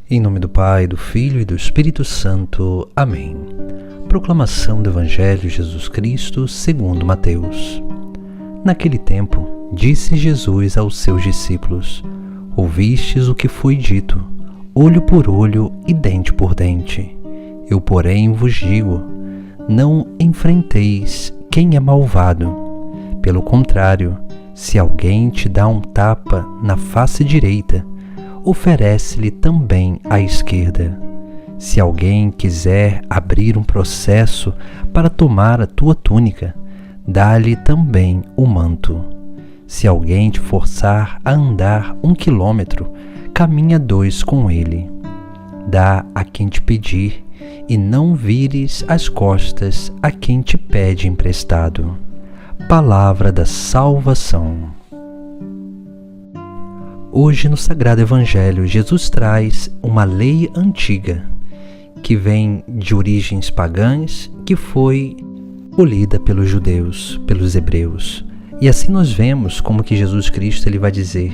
Em nome do Pai, do Filho e do Espírito Santo. Amém. Proclamação do Evangelho de Jesus Cristo segundo Mateus. Naquele tempo, disse Jesus aos seus discípulos: Ouvistes o que foi dito, olho por olho e dente por dente. Eu, porém, vos digo, não enfrenteis quem é malvado. Pelo contrário, se alguém te dá um tapa na face direita, oferece-lhe também a esquerda. Se alguém quiser abrir um processo para tomar a tua túnica, dá-lhe também o manto. Se alguém te forçar a andar 1 quilômetro, caminha 2 com ele. Dá a quem te pedir, e não vires as costas a quem te pede emprestado. Palavra da salvação. Hoje, no Sagrado Evangelho, Jesus traz uma lei antiga, que vem de origens pagãs, que foi abolida pelos judeus, pelos hebreus. E assim nós vemos como que Jesus Cristo ele vai dizer: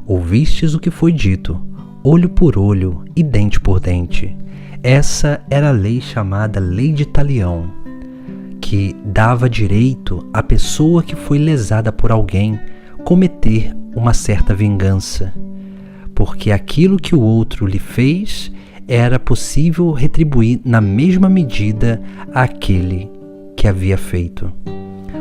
ouvistes o que foi dito, olho por olho e dente por dente. Essa era a lei chamada Lei de Talião, que dava direito à pessoa que foi lesada por alguém cometer uma certa vingança, porque aquilo que o outro lhe fez era possível retribuir na mesma medida àquele que havia feito.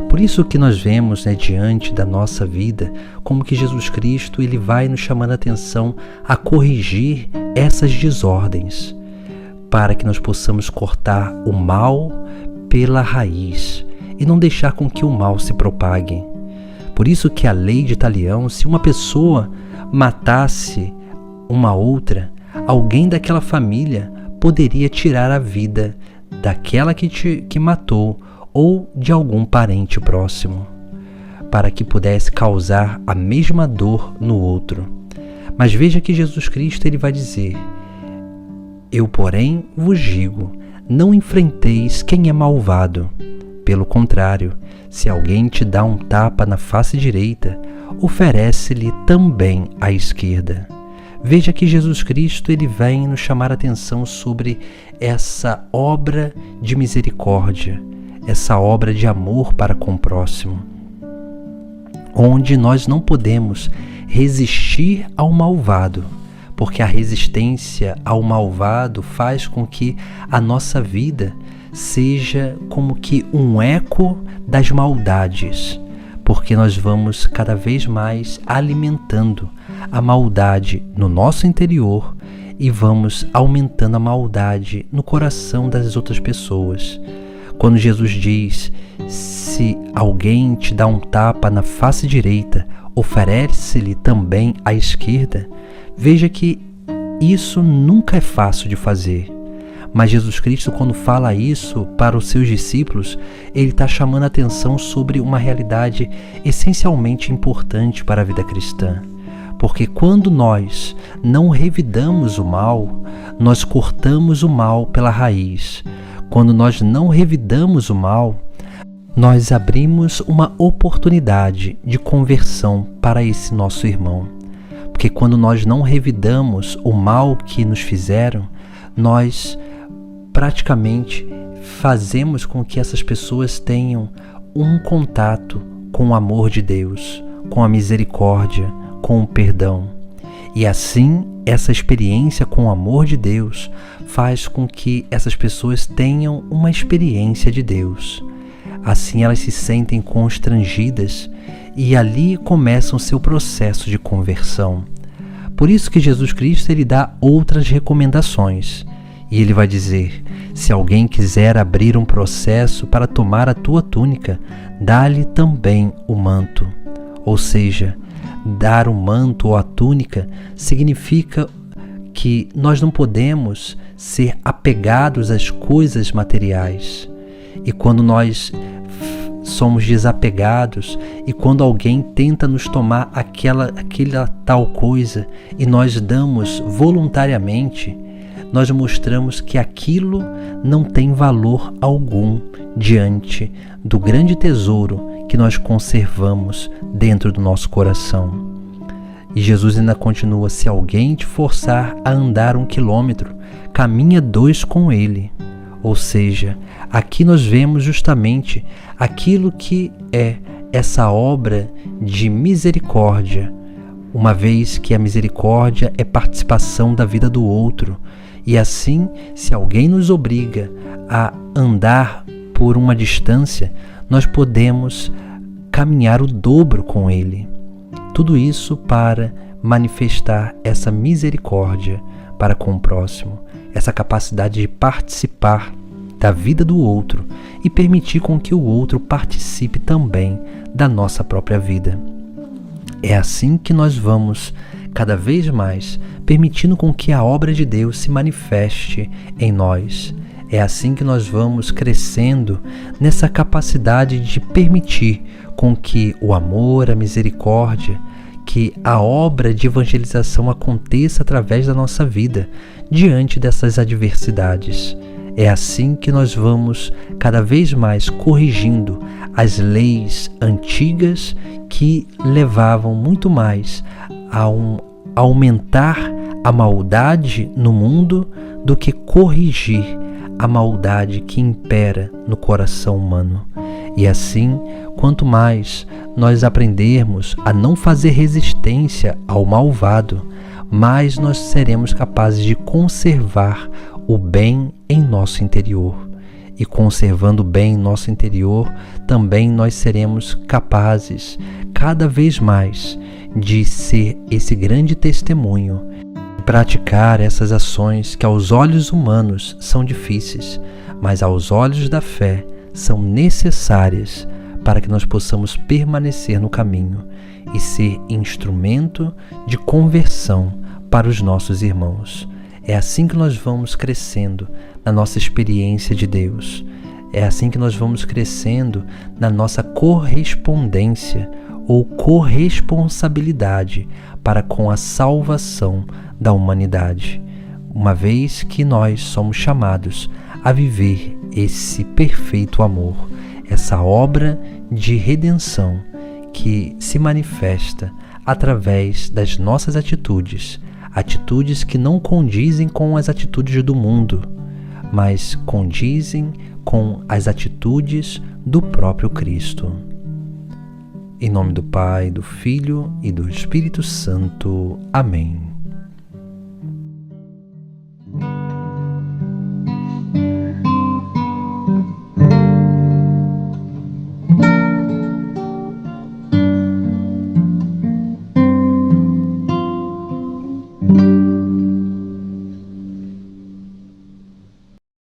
Por isso que nós vemos, diante da nossa vida, como que Jesus Cristo ele vai nos chamando a atenção a corrigir essas desordens, para que nós possamos cortar o mal pela raiz e não deixar com que o mal se propague. Por isso que a lei de Talião, se uma pessoa matasse uma outra, alguém daquela família poderia tirar a vida daquela que matou ou de algum parente próximo, para que pudesse causar a mesma dor no outro. Mas veja que Jesus Cristo ele vai dizer: eu, porém, vos digo, não enfrenteis quem é malvado. Pelo contrário, se alguém te dá um tapa na face direita, oferece-lhe também a esquerda. Veja que Jesus Cristo ele vem nos chamar a atenção sobre essa obra de misericórdia, essa obra de amor para com o próximo, onde nós não podemos resistir ao malvado, porque a resistência ao malvado faz com que a nossa vida seja como que um eco das maldades, porque nós vamos cada vez mais alimentando a maldade no nosso interior e vamos aumentando a maldade no coração das outras pessoas. Quando Jesus diz: se alguém te dá um tapa na face direita, oferece-lhe também a esquerda, veja que isso nunca é fácil de fazer. Mas Jesus Cristo, quando fala isso para os seus discípulos, ele está chamando a atenção sobre uma realidade essencialmente importante para a vida cristã. Porque quando nós não revidamos o mal, nós cortamos o mal pela raiz. Quando nós não revidamos o mal, nós abrimos uma oportunidade de conversão para esse nosso irmão. Porque quando nós não revidamos o mal que nos fizeram, nós praticamente fazemos com que essas pessoas tenham um contato com o amor de Deus, com a misericórdia, com o perdão. E assim, essa experiência com o amor de Deus faz com que essas pessoas tenham uma experiência de Deus. Assim elas se sentem constrangidas e ali começa o seu processo de conversão. Por isso que Jesus Cristo ele dá outras recomendações. E ele vai dizer: se alguém quiser abrir um processo para tomar a tua túnica, dá-lhe também o manto. Ou seja, dar o manto ou a túnica significa que nós não podemos ser apegados às coisas materiais. E quando nós somos desapegados e quando alguém tenta nos tomar aquela tal coisa e nós damos voluntariamente, nós mostramos que aquilo não tem valor algum diante do grande tesouro que nós conservamos dentro do nosso coração. E Jesus ainda continua: se alguém te forçar a andar 1 quilômetro, caminha 2 com ele. Ou seja, aqui nós vemos justamente aquilo que é essa obra de misericórdia, uma vez que a misericórdia é participação da vida do outro. E assim, se alguém nos obriga a andar por uma distância, nós podemos caminhar o dobro com ele. Tudo isso para manifestar essa misericórdia para com o próximo, essa capacidade de participar da vida do outro e permitir com que o outro participe também da nossa própria vida. É assim que nós vamos cada vez mais permitindo com que a obra de Deus se manifeste em nós. É assim que nós vamos crescendo nessa capacidade de permitir com que o amor, a misericórdia, que a obra de evangelização aconteça através da nossa vida, diante dessas adversidades. É assim que nós vamos cada vez mais corrigindo as leis antigas que levavam muito mais a aumentar a maldade no mundo do que corrigir a maldade que impera no coração humano. E assim, quanto mais nós aprendermos a não fazer resistência ao malvado, mais nós seremos capazes de conservar o bem em nosso interior. E conservando o bem em nosso interior, também nós seremos capazes, cada vez mais, de ser esse grande testemunho, praticar essas ações que aos olhos humanos são difíceis, mas aos olhos da fé são necessárias para que nós possamos permanecer no caminho e ser instrumento de conversão para os nossos irmãos. É assim que nós vamos crescendo na nossa experiência de Deus. É assim que nós vamos crescendo na nossa correspondência ou corresponsabilidade para com a salvação da humanidade, uma vez que nós somos chamados a viver esse perfeito amor, essa obra de redenção que se manifesta através das nossas atitudes, atitudes que não condizem com as atitudes do mundo, mas condizem com as atitudes do próprio Cristo. Em nome do Pai, do Filho e do Espírito Santo. Amém.